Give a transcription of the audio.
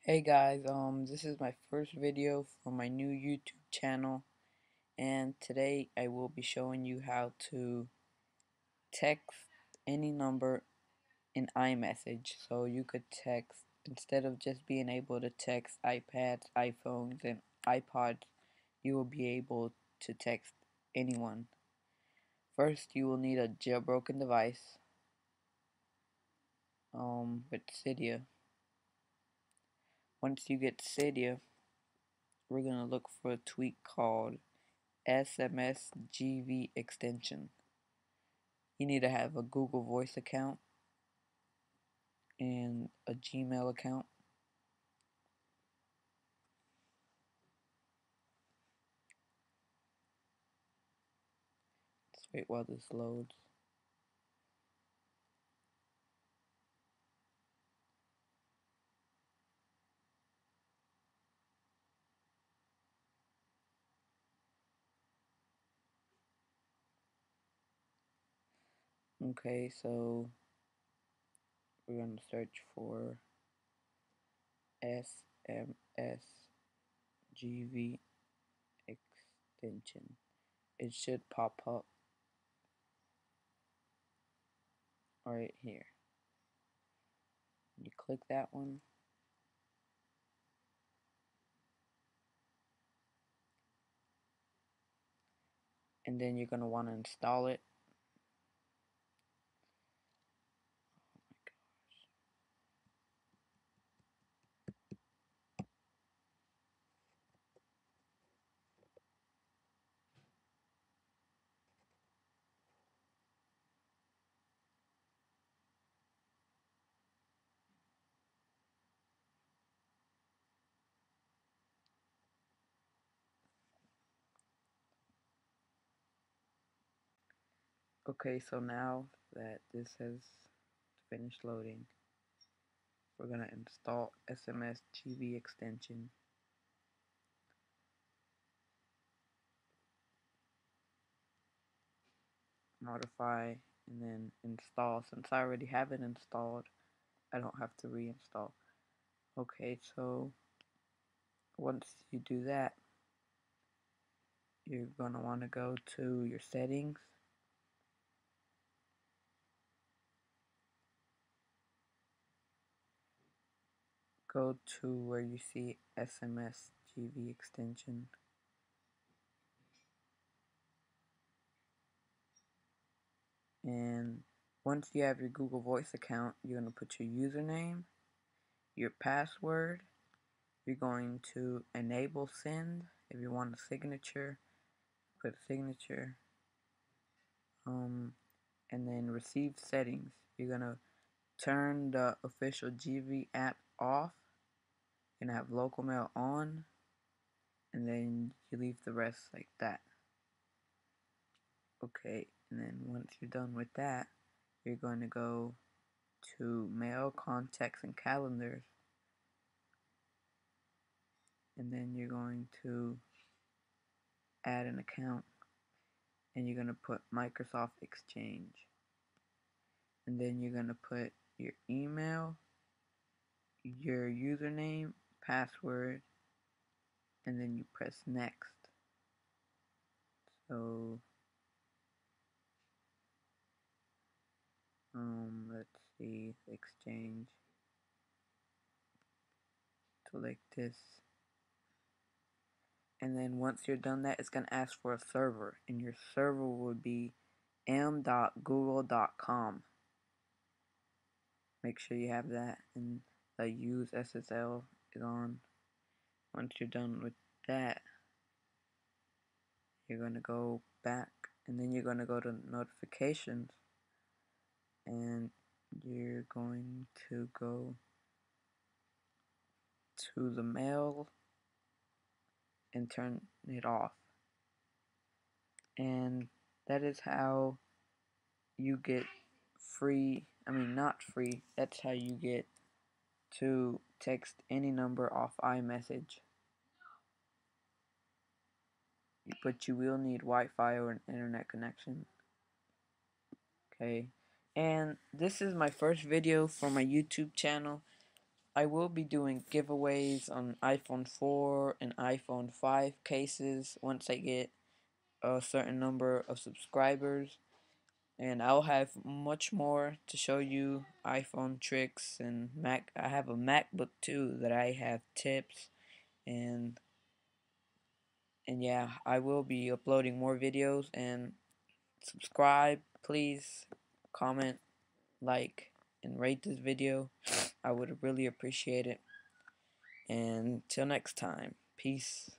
Hey guys, this is my first video for my new YouTube channel, and today I will be showing you how to text any number in iMessage. So you could text, instead of just being able to text iPads, iPhones, and iPods, you will be able to text anyone. First, you will need a jailbroken device, with Cydia. Once you get Cydia, we're going to look for a tweak called SMS extension. You need to have a Google Voice account and a Gmail account. Let's wait while this loads. Okay, so we're going to search for SMS extension. It should pop up right here. You click that one, and then you're going to want to install it. Okay, so now that this has finished loading, we're going to install SMS extension. Modify, and then install. Since I already have it installed, I don't have to reinstall. Okay, so once you do that, you're going to want to go to your settings, go to where you see SMS extension, and once you have your Google Voice account, you're going to put your username, your password. You're going to enable send. If you want a signature, put a signature. And then receive settings. You're gonna turn the official GV app off and have local mail on, and then you leave the rest like that. Okay, and then once you're done with that, you're going to go to mail, contacts, and calendars, and then you're going to add an account, and you're going to put Microsoft Exchange, and then you're going to put your email, your username, password, and then you press next. So let's see, exchange, select this, and then once you're done that, it's going to ask for a server, and your server would be m.google.com. Make sure you have that, and the use SSL is on. Once you're done with that, you're going to go back, and then you're going to go to notifications, and you're going to go to the mail and turn it off. And that is how you get free, not free, that's how you get to text any number off iMessage. But you will need Wi-Fi or an internet connection. Okay, and this is my first video for my YouTube channel. I will be doing giveaways on iPhone 4 and iPhone 5 cases once I get a certain number of subscribers. And I'll have much more to show you iPhone tricks and Mac. I have a MacBook too that I have tips and yeah, I will be uploading more videos, and subscribe please, comment, like, and rate this video. I would really appreciate it. And till next time, peace.